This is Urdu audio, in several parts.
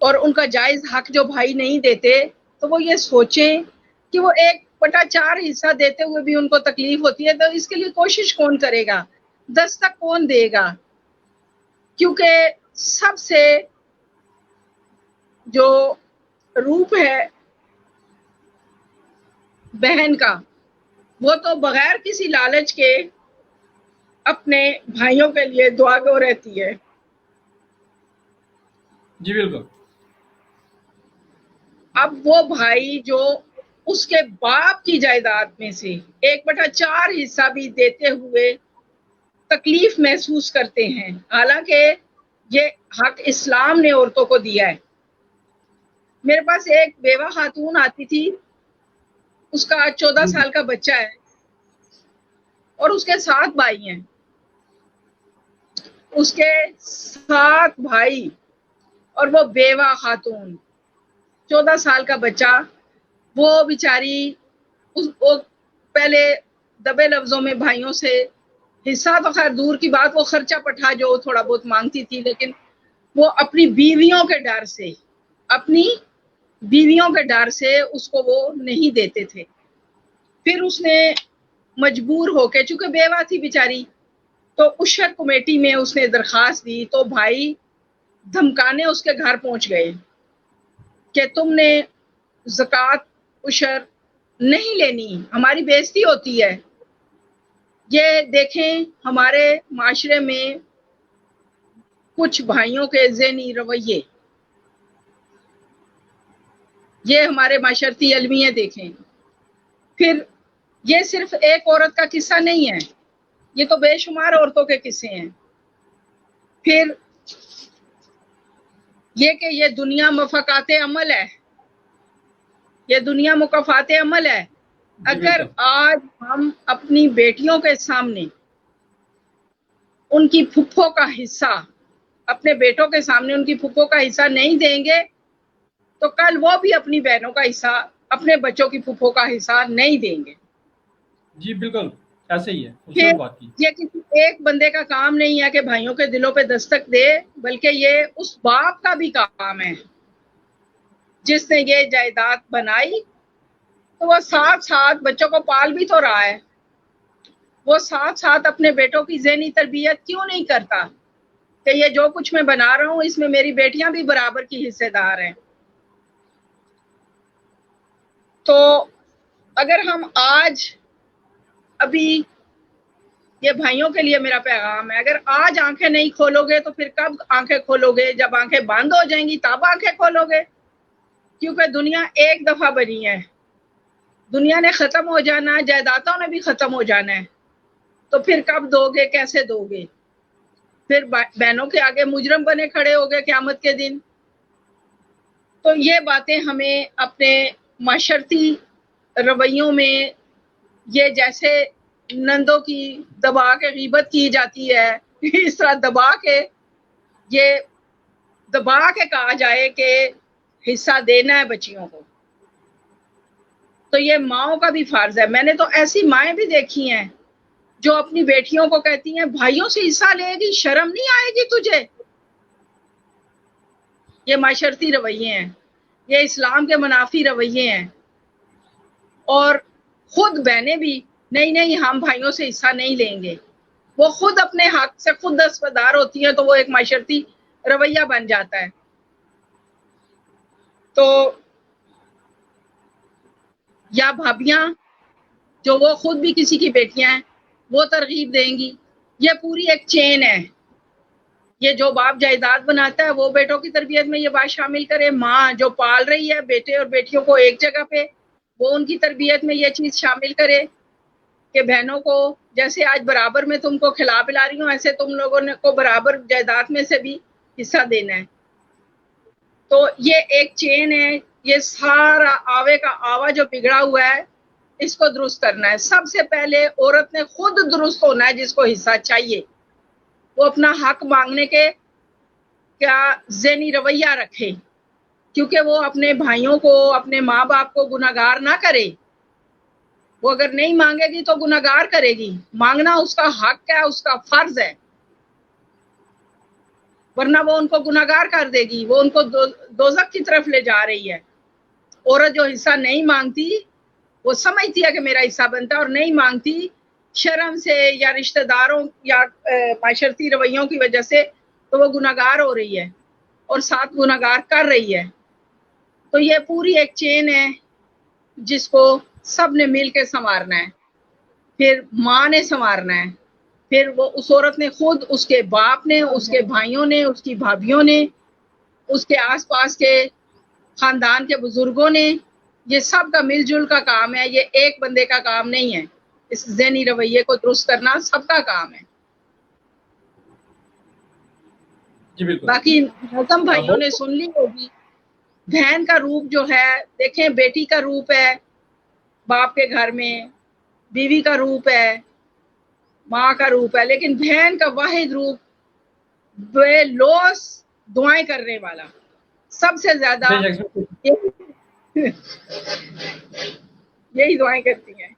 اور ان کا جائز حق جو بھائی نہیں دیتے تو وہ یہ سوچیں کہ وہ 1/4 حصہ دیتے ہوئے بھی ان کو تکلیف ہوتی ہے تو اس کے لیے کوشش کون کرے گا، دستک کون دے گا؟ کیونکہ سب سے جو روپ ہے بہن کا وہ تو بغیر کسی لالچ کے اپنے بھائیوں کے لیے دعا گو رہتی ہے۔ جی بالکل۔ اب وہ بھائی جو اس کے باپ کی جائیداد میں سے 1/4 حصہ بھی دیتے ہوئے تکلیف محسوس کرتے ہیں، حالانکہ یہ حق اسلام نے عورتوں کو دیا ہے۔ میرے پاس ایک بیوہ خاتون آتی تھی، اس کا 14 سال کا بچہ ہے اور اس کے 7 بھائی ہیں، اس کے 7 بھائی اور وہ بیوہ خاتون، 14 سال کا بچہ، وہ بیچاری وہ پہلے دبے لفظوں میں بھائیوں سے حصہ تو خیر دور کی بات، وہ خرچہ پٹھا جو تھوڑا بہت مانگتی تھی، لیکن وہ اپنی بیویوں کے ڈر سے اس کو وہ نہیں دیتے تھے۔ پھر اس نے مجبور ہو کے، چونکہ بیوہ تھی بیچاری، تو اشر کمیٹی میں اس نے درخواست دی تو بھائی دھمکانے اس کے گھر پہنچ گئے کہ تم نے زکوٰۃ اشر نہیں لینی، ہماری بے عزتی ہوتی ہے۔ یہ دیکھیں ہمارے معاشرے میں کچھ بھائیوں کے ذہنی رویے، یہ ہمارے معاشرتی المیے دیکھیں۔ پھر یہ صرف ایک عورت کا قصہ نہیں ہے، یہ تو بے شمار عورتوں کے قصے ہیں۔ پھر یہ کہ یہ دنیا مفقات عمل ہے، یہ دنیا مکافات عمل ہے۔ اگر آج ہم اپنی بیٹیوں کے سامنے ان کی پھپھو کا حصہ، اپنے بیٹوں کے سامنے ان کی پھپھو کا حصہ نہیں دیں گے تو کل وہ بھی اپنی بہنوں کا حصہ، اپنے بچوں کی پھپھو کا حصہ نہیں دیں گے۔ جی بالکل ایسے ہی ہے، پھر بات کی۔ یہ کسی ایک بندے کا کام نہیں ہے کہ بھائیوں کے دلوں پہ دستک دے، بلکہ یہ اس باپ کا بھی کام ہے جس نے یہ جائیداد بنائی، تو وہ ساتھ ساتھ بچوں کو پال بھی تو رہا ہے، وہ ساتھ ساتھ اپنے بیٹوں کی ذہنی تربیت کیوں نہیں کرتا کہ یہ جو کچھ میں بنا رہا ہوں اس میں میری بیٹیاں بھی برابر کی حصے دار ہیں۔ تو اگر ہم آج ابھی، یہ بھائیوں کے لیے میرا پیغام ہے، اگر آج آنکھیں نہیں کھولو گے تو پھر کب آنکھیں کھولو گے؟ جب آنکھیں بند ہو جائیں گی تب آنکھیں کھولو گے، کیونکہ دنیا ایک دفعہ بنی ہے، دنیا نے ختم ہو جانا ہے، جائیدادوں نے بھی ختم ہو جانا ہے، تو پھر کب دو گے، کیسے دو گے؟ پھر بہنوں کے آگے مجرم بنے کھڑے ہو گئے قیامت کے دن۔ تو یہ باتیں ہمیں اپنے معاشرتی رویوں میں، یہ جیسے نندوں کی دبا کے غیبت کی جاتی ہے، اس طرح دبا کے کہا جائے کہ حصہ دینا ہے بچیوں کو، تو یہ ماؤں کا بھی فرض ہے۔ میں نے تو ایسی مائیں بھی دیکھی ہیں جو اپنی بیٹیوں کو کہتی ہیں بھائیوں سے حصہ لے گی، شرم نہیں آئے گی تجھے؟ یہ معاشرتی رویے ہیں، یہ اسلام کے منافی رویے ہیں۔ اور خود بہنیں بھی نہیں ہم بھائیوں سے حصہ نہیں لیں گے، وہ خود اپنے حق سے خود دستبردار ہوتی ہیں، تو وہ ایک معاشرتی رویہ بن جاتا ہے۔ تو یا بھابیاں جو وہ خود بھی کسی کی بیٹیاں ہیں وہ ترغیب دیں گی، یہ پوری ایک چین ہے۔ یہ جو باپ جائیداد بناتا ہے وہ بیٹوں کی تربیت میں یہ بات شامل کرے، ماں جو پال رہی ہے بیٹے اور بیٹیوں کو ایک جگہ پہ، وہ ان کی تربیت میں یہ چیز شامل کرے کہ بہنوں کو جیسے آج برابر میں تم کو کھلا پلا رہی ہوں، ایسے تم لوگوں کو برابر جائیداد میں سے بھی حصہ دینا ہے۔ تو یہ ایک چین ہے، یہ سارا آوے کا آوا جو بگڑا ہوا ہے اس کو درست کرنا ہے۔ سب سے پہلے عورت نے خود درست ہونا ہے، جس کو حصہ چاہیے وہ اپنا حق مانگنے کے کیا ذہنی رویہ رکھے، کیونکہ وہ اپنے بھائیوں کو، اپنے ماں باپ کو گناہگار نہ کرے۔ وہ اگر نہیں مانگے گی تو گناہگار کرے گی، مانگنا اس کا حق ہے، اس کا فرض ہے، ورنہ وہ ان کو گناہگار کر دے گی، وہ ان کو دوزخ کی طرف لے جا رہی ہے۔ عورت جو حصہ نہیں مانگتی وہ سمجھتی ہے کہ میرا حصہ بنتا ہے اور نہیں مانگتی شرم سے یا رشتہ داروں یا معاشرتی رویوں کی وجہ سے، تو وہ گناہگار ہو رہی ہے اور ساتھ گناہگار کر رہی ہے۔ تو یہ پوری ایک چین ہے جس کو سب نے مل کے سنوارنا ہے، پھر ماں نے سنوارنا ہے، پھر وہ اس عورت نے خود، اس کے باپ نے، اس کے بھائیوں نے، اس کی بھابھیوں نے، اس کے آس پاس کے خاندان کے بزرگوں نے، یہ سب کا مل جل کا کام ہے، یہ ایک بندے کا کام نہیں ہے۔ اس ذہنی رویے کو درست کرنا سب کا کام ہے۔ جی بالکل۔ باقی محترم بھائیوں نے سن لی ہوگی، بہن کا روپ جو ہے، دیکھیں بیٹی کا روپ ہے باپ کے گھر میں، بیوی کا روپ ہے، ماں کا روپ ہے، لیکن بہن کا واحد روپ بے لوث دعائیں کرنے والا، سب سے زیادہ بے شک یہی دعائیں کرتی ہیں۔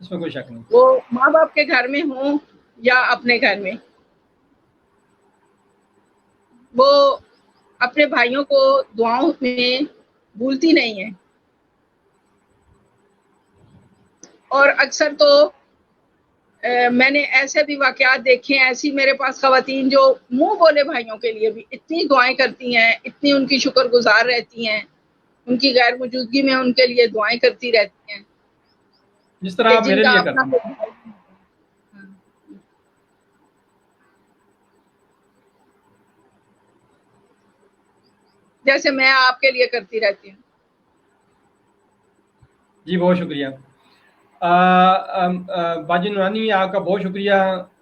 اس میں کوئی شک نہیں۔ وہ ماں باپ کے گھر میں ہوں یا اپنے گھر میں، وہ اپنے بھائیوں کو دعاؤں میں بھولتی نہیں ہے۔ اور اکثر تو میں نے ایسے بھی واقعات دیکھے ہیں، ایسی میرے پاس خواتین جو منہ بولے بھائیوں کے لیے بھی اتنی دعائیں کرتی ہیں، اتنی ان کی شکر گزار رہتی ہیں، ان کی غیر موجودگی میں ان کے لیے دعائیں کرتی رہتی ہیں جس طرح کہ آپ جن میرے کا لیے اپنا کرتے ہیں۔ جیسے میں آپ کے لیے کرتی رہتی ہوں۔ جی بہت شکریہ باجی نورانی، آپ کا بہت شکریہ،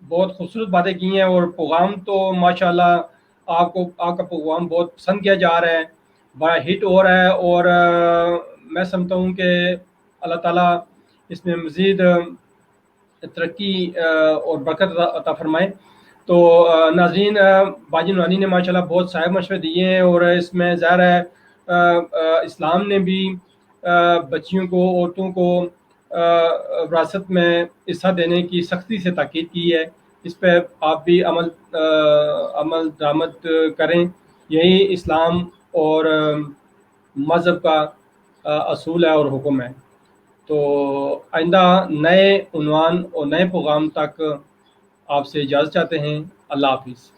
بہت خوبصورت باتیں کی ہیں، اور پیغام تو ماشاءاللہ آپ کا پیغام بہت پسند کیا جا رہا ہے، بڑا ہٹ ہو رہا ہے، اور میں سمجھتا ہوں کہ اللہ تعالیٰ اس میں مزید ترقی اور برکت عطا فرمائے۔ تو ناظرین، باجی نورانی نے ماشاءاللہ بہت صاحب مشورے دیے ہیں، اور اس میں ظاہر ہے اسلام نے بھی بچیوں کو، عورتوں کو وراثت میں حصہ دینے کی سختی سے تاکید کی ہے۔ اس پہ آپ بھی عمل درآمد کریں، یہی اسلام اور مذہب کا اصول ہے اور حکم ہے۔ تو آئندہ نئے عنوان اور نئے پیغام تک آپ سے اجازت چاہتے ہیں۔ اللہ حافظ۔